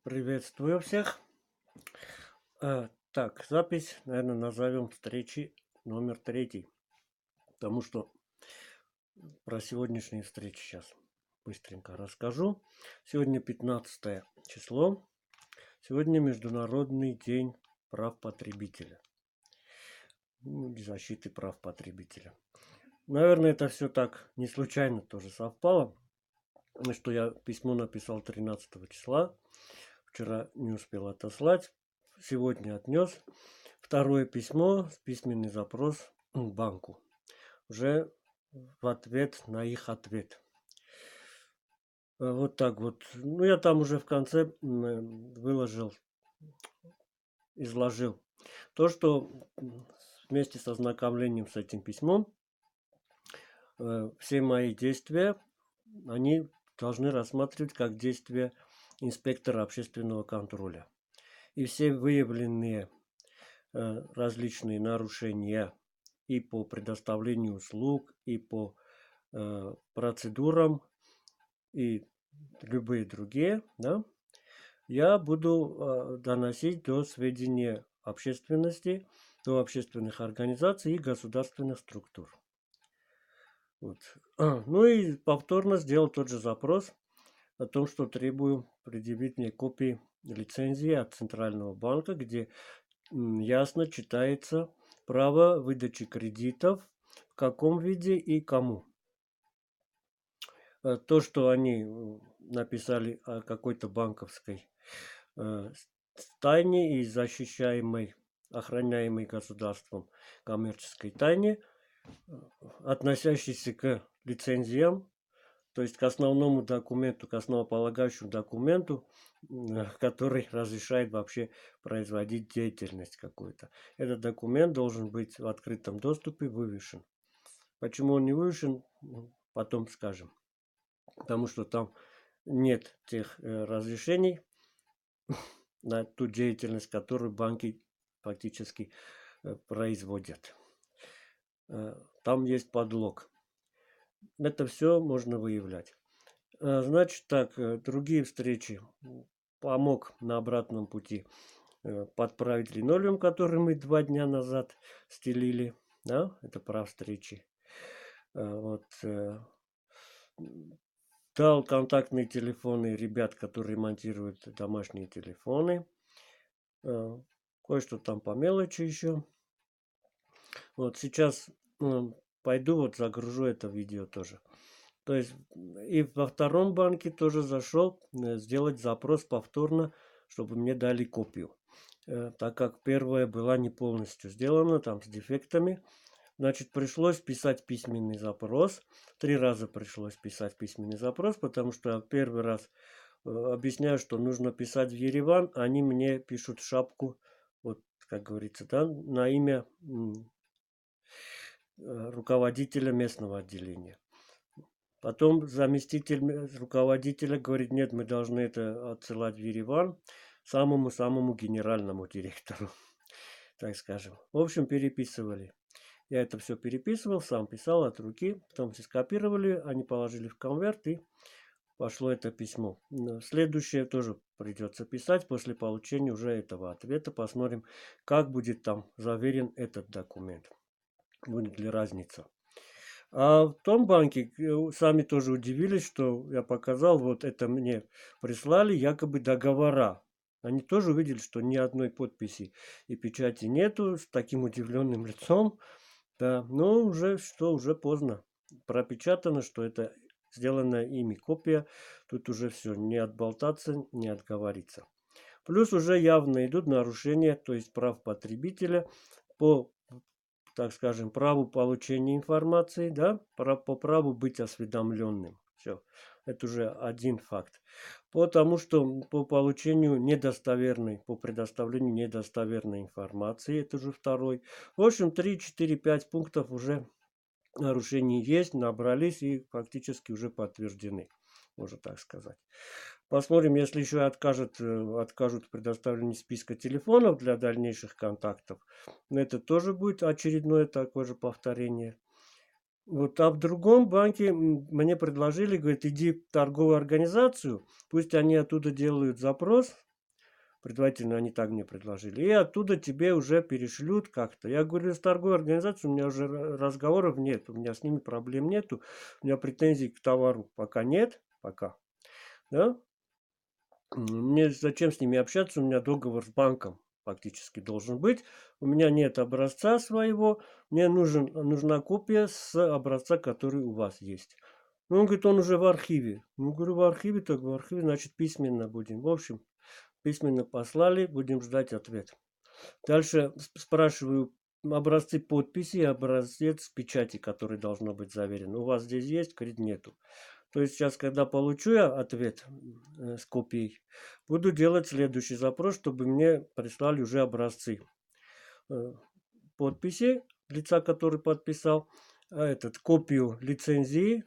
Приветствую всех. Так, запись, наверное, назовем встречи номер 3, потому что про сегодняшние встречи сейчас быстренько расскажу. Сегодня 15 число. Сегодня Международный день прав потребителя. Защиты прав потребителя. Наверное, это все так не случайно тоже совпало, что я письмо написал 13 числа. Вчера не успел отослать. Сегодня отнес. Второе письмо, письменный запрос к банку. Уже в ответ на их ответ. Вот так вот. Ну, я там уже в конце изложил то, что вместе с ознакомлением с этим письмом все мои действия, они должны рассматривать как действия инспектора общественного контроля. И все выявленные различные нарушения и по предоставлению услуг, и по процедурам, и любые другие, да, я буду доносить до сведения общественности, до общественных организаций и государственных структур. Вот. Ну и повторно сделал тот же запрос о том, что требую предъявить мне копии лицензии от Центрального банка, где ясно читается право выдачи кредитов, в каком виде и кому. То, что они написали о какой-то банковской тайне и защищаемой, охраняемой государством коммерческой тайне, относящейся к лицензиям, то есть к основному документу, к основополагающему документу, который разрешает вообще производить деятельность какую-то. Этот документ должен быть в открытом доступе вывешен. Почему он не вывешен, потом скажем. Потому что там нет тех разрешений на ту деятельность, которую банки фактически производят. Там есть подлог. Это все можно выявлять. Значит так, другие встречи помог на обратном пути подправить линолеум, который мы 2 дня назад стелили. Да, это про встречи. Вот. Дал контактные телефоны ребят, которые ремонтируют домашние телефоны. Кое-что там по мелочи еще. Вот сейчас пойду вот загружу это видео тоже. То есть и во втором банке тоже зашел сделать запрос повторно, чтобы мне дали копию. Так как первая была не полностью сделана, там с дефектами. Значит, пришлось писать письменный запрос. 3 раза пришлось писать письменный запрос, потому что первый раз объясняю, что нужно писать в Ереван, они мне пишут шапку, вот как говорится, да, на имя руководителя местного отделения. Потом заместитель руководителя говорит, нет, мы должны это отсылать в Ереван самому-самому генеральному директору, так скажем. В общем, переписывали. Я это все переписывал, сам писал от руки, потом все скопировали, они положили в конверт и пошло это письмо. Следующее тоже придется писать после получения уже этого ответа. Посмотрим, как будет там заверен этот документ. Будет ли разница. А в том банке сами тоже удивились, что я показал, вот это мне прислали якобы договора. Они тоже увидели, что ни одной подписи и печати нету, с таким удивленным лицом. Да, но уже поздно. Пропечатано, что это сделанная ими копия. Тут уже все, не отболтаться, не отговориться. Плюс уже явно идут нарушения, то есть прав потребителя по, так скажем, праву получения информации, да, по праву быть осведомленным. Все, это уже один факт. Потому что по получению недостоверной, по предоставлению недостоверной информации, это уже второй. В общем, 3, 4, 5 пунктов уже нарушений есть, набрались и фактически уже подтверждены, можно так сказать. Посмотрим, если еще откажут в предоставлении списка телефонов для дальнейших контактов. Это тоже будет очередное такое же повторение. Вот, а в другом банке мне предложили, говорит, иди в торговую организацию, пусть они оттуда делают запрос Предварительно они так мне предложили. И оттуда тебе уже перешлют как-то. Я говорю, с торговой организацией у меня уже разговоров нет. У меня с ними проблем нету. У меня претензий к товару пока нет. Пока. Да? Мне зачем с ними общаться? У меня договор с банком фактически должен быть. У меня нет образца своего. Мне нужна копия с образца, который у вас есть. Ну, он говорит, он уже в архиве. Ну, говорю, в архиве, так в архиве, значит, письменно будем. В общем, письменно послали, будем ждать ответ. Дальше спрашиваю образцы подписи и образец печати, который должно быть заверен. У вас здесь есть? Говорит, нету. То есть сейчас, когда получу я ответ с копией, буду делать следующий запрос, чтобы мне прислали уже образцы подписи лица, который подписал, копию лицензии,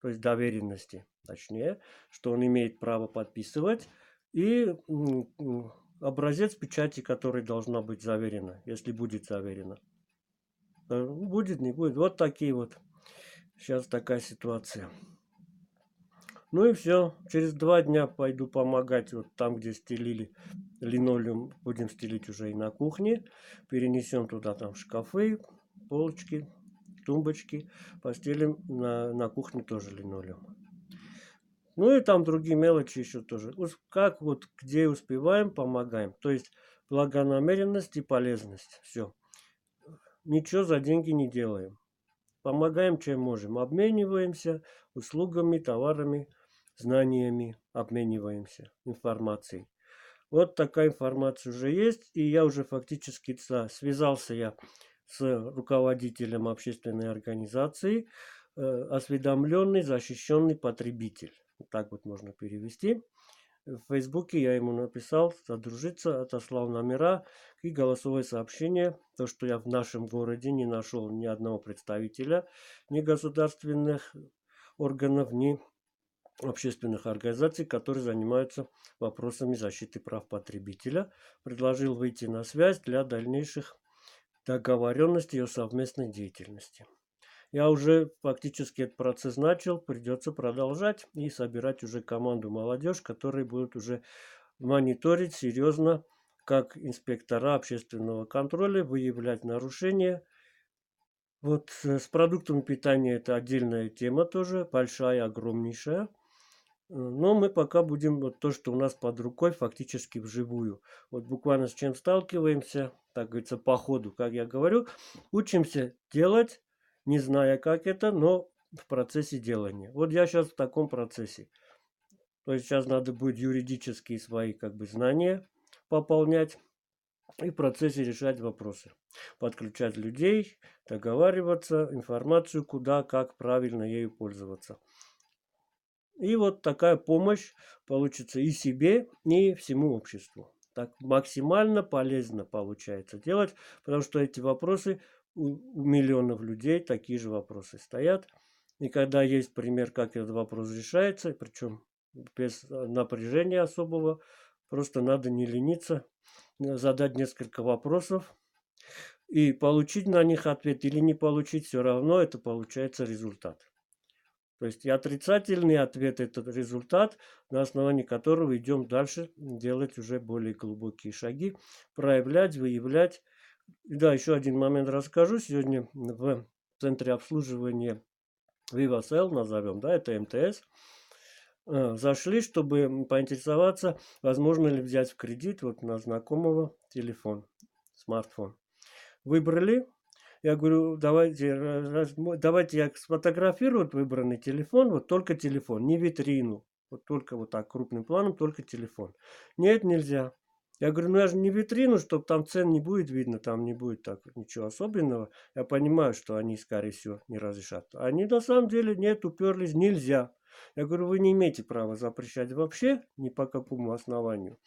то есть доверенности, точнее, что он имеет право подписывать, и образец печати, который должна быть заверена, если будет заверена. Будет, не будет. Вот такие вот. Сейчас такая ситуация. Ну и все. Через 2 дня пойду помогать вот там, где стелили линолеум. Будем стелить уже и на кухне. Перенесем туда там шкафы, полочки, тумбочки. Постелим на кухне тоже линолеум. Ну и там другие мелочи еще тоже. Как вот где успеваем, помогаем. То есть благонамеренность и полезность. Все. Ничего за деньги не делаем. Помогаем, чем можем. Обмениваемся услугами, товарами, знаниями. Обмениваемся информацией. Вот такая информация уже есть. И я уже фактически связался я с руководителем общественной организации. Осведомленный, защищенный потребитель. Так вот можно перевести. В Фейсбуке я ему написал, содружиться, отослал номера и голосовое сообщение. То, что я в нашем городе не нашел ни одного представителя, ни государственных органов, ни общественных организаций, которые занимаются вопросами защиты прав потребителя. Предложил выйти на связь для дальнейших договоренностей о совместной деятельности. Я уже фактически этот процесс начал, придется продолжать и собирать уже команду молодежь, которые будут уже мониторить серьезно, как инспектора общественного контроля, выявлять нарушения. Вот с продуктами питания это отдельная тема тоже, большая, огромнейшая. Но мы пока будем вот то, что у нас под рукой, фактически вживую. Вот буквально с чем сталкиваемся, так говорится, по ходу, как я говорю, учимся делать, не зная, как это, но в процессе делания. Вот я сейчас в таком процессе. То есть сейчас надо будет юридические свои знания пополнять и в процессе решать вопросы. Подключать людей, договариваться, информацию, куда, как правильно ею пользоваться. И вот такая помощь получится и себе, и всему обществу. Так максимально полезно получается делать, потому что эти вопросы у миллионов людей, такие же вопросы стоят. И когда есть пример, как этот вопрос решается, причем без напряжения особого, просто надо не лениться, задать несколько вопросов и получить на них ответ или не получить, все равно это получается результат. То есть и отрицательный ответ – это результат, на основании которого идем дальше делать уже более глубокие шаги, проявлять, выявлять. И да, еще один момент расскажу. Сегодня в центре обслуживания VivaSell, назовем, да, это МТС, зашли, чтобы поинтересоваться, возможно ли взять в кредит вот на знакомого телефон, смартфон. Выбрали. Я говорю, давайте я сфотографирую выбранный телефон, вот только телефон, не витрину. Вот только вот так крупным планом, только телефон. Нет, нельзя. Я говорю, ну я же не витрину, чтобы там цен не будет видно, там не будет так ничего особенного. Я понимаю, что они, скорее всего, не разрешат. Они на самом деле нет, уперлись, нельзя. Я говорю, вы не имеете права запрещать вообще, ни по какому основанию.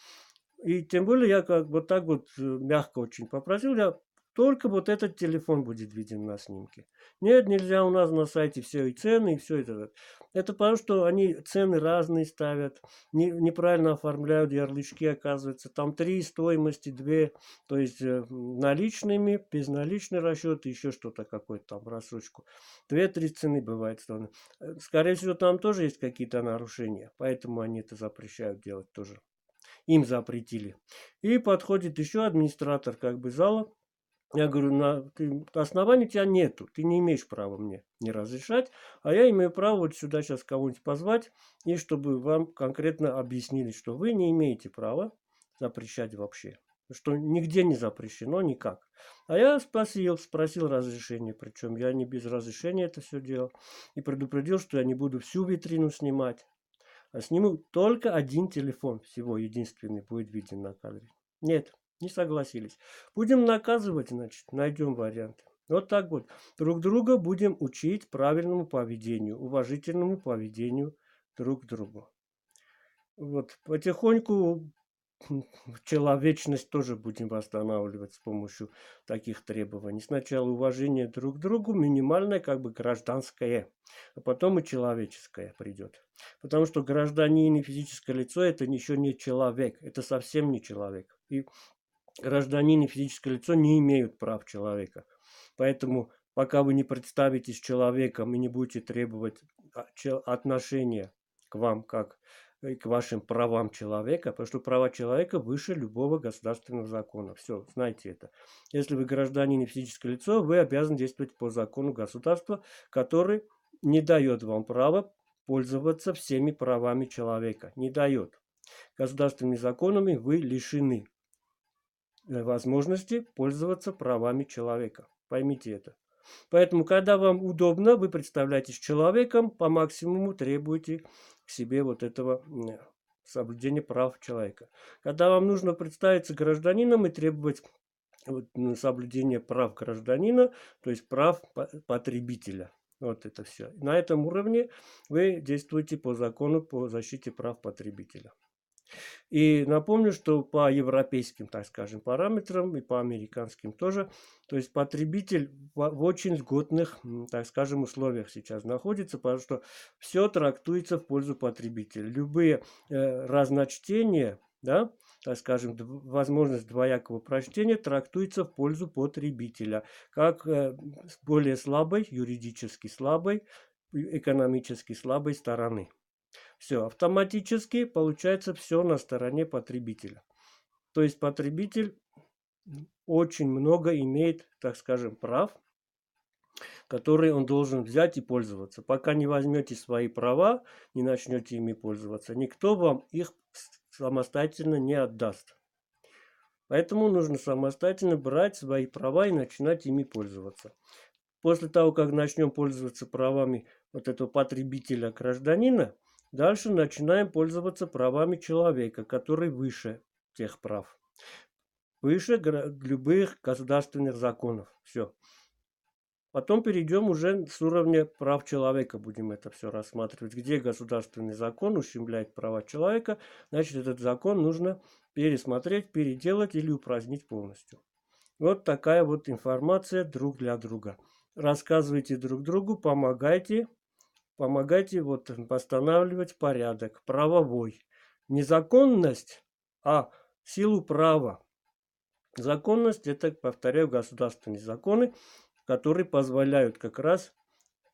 И тем более я вот так вот мягко очень попросил, я только вот этот телефон будет виден на снимке. Нет, нельзя, у нас на сайте все и цены, и все это. Это потому, что они цены разные ставят, неправильно оформляют ярлычки, оказывается. Там 3 стоимости, 2, то есть наличными, безналичный расчет, еще что-то какое-то там, рассрочку. 2-3 цены бывает. Скорее всего, там тоже есть какие-то нарушения, поэтому они это запрещают делать тоже. им запретили. И подходит еще администратор как бы зала. Я говорю, оснований у тебя нету, ты не имеешь права мне не разрешать, а я имею право вот сюда сейчас кого-нибудь позвать, и чтобы вам конкретно объяснили, что вы не имеете права запрещать вообще, что нигде не запрещено никак. А я спросил разрешение, причем я не без разрешения это все делал, и предупредил, что я не буду всю витрину снимать, а сниму только один телефон, всего единственный будет виден на кадре. Нет. Не согласились. Будем наказывать, значит, найдем варианты. Вот так вот. Друг друга будем учить правильному поведению, уважительному поведению друг к другу. Вот потихоньку человечность тоже будем восстанавливать с помощью таких требований. Сначала уважение друг к другу, минимальное, как бы гражданское, а потом и человеческое придет. Потому что гражданин и физическое лицо это еще не человек, это совсем не человек. И гражданин и физическое лицо не имеют прав человека. Поэтому, пока вы не представитесь человеком и не будете требовать отношения к вам, как к вашим правам человека, потому что права человека выше любого государственного закона. Все, знайте это. Если вы гражданин и физическое лицо, вы обязаны действовать по закону государства, который не дает вам права пользоваться всеми правами человека. Не дает. Государственными законами вы лишены возможности пользоваться правами человека. Поймите это. Поэтому, когда вам удобно, вы представляетесь человеком, по максимуму требуете к себе вот этого соблюдения прав человека. Когда вам нужно представиться гражданином и требовать соблюдения прав гражданина, то есть прав потребителя. Вот это все. На этом уровне вы действуете по закону по защите прав потребителя. И напомню, что по европейским, так скажем, параметрам и по американским тоже, то есть потребитель в очень льготных, так скажем, условиях сейчас находится, потому что все трактуется в пользу потребителя. Любые разночтения, да, так скажем, возможность двоякого прочтения трактуется в пользу потребителя, как более слабой, юридически слабой, экономически слабой стороны. Все, автоматически получается все на стороне потребителя. То есть потребитель очень много имеет, так скажем, прав, которые он должен взять и пользоваться. Пока не возьмете свои права, не начнете ими пользоваться, никто вам их самостоятельно не отдаст. Поэтому нужно самостоятельно брать свои права и начинать ими пользоваться. После того, как начнем пользоваться правами вот этого потребителя-гражданина, дальше начинаем пользоваться правами человека, который выше тех прав. Выше любых государственных законов. Все. Потом перейдем уже с уровня прав человека, будем это все рассматривать. Где государственный закон ущемляет права человека, значит этот закон нужно пересмотреть, переделать или упразднить полностью. Вот такая вот информация друг для друга. Рассказывайте друг другу, помогайте вот восстанавливать порядок правовой. Не законность, а силу права. Законность – это, повторяю, государственные законы, которые позволяют как раз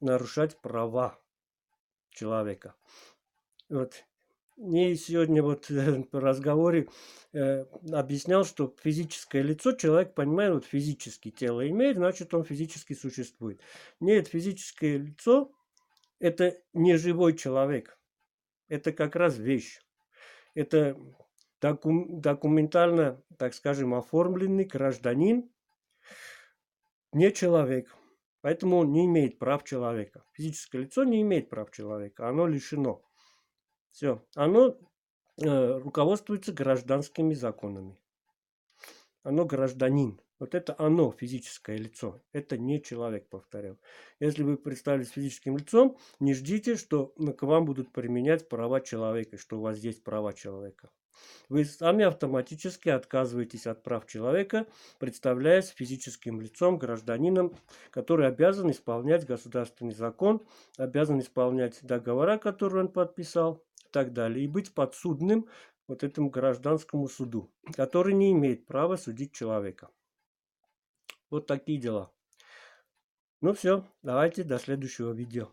нарушать права человека. Вот. И сегодня вот в разговоре объяснял, что физическое лицо, человек понимает, вот физически тело имеет, значит он физически существует. Нет, физическое лицо – это не живой человек, это как раз вещь. Это документально, так скажем, оформленный гражданин, не человек. Поэтому он не имеет прав человека. Физическое лицо не имеет прав человека, оно лишено. Все, оно руководствуется гражданскими законами. Оно гражданин. Вот это оно, физическое лицо. Это не человек, повторяю. Если вы представились физическим лицом, не ждите, что к вам будут применять права человека, что у вас есть права человека. Вы сами автоматически отказываетесь от прав человека, представляясь физическим лицом, гражданином, который обязан исполнять государственный закон, обязан исполнять договора, которые он подписал, и так далее, и быть подсудным вот этому гражданскому суду, который не имеет права судить человека. Вот такие дела. Ну все, давайте до следующего видео.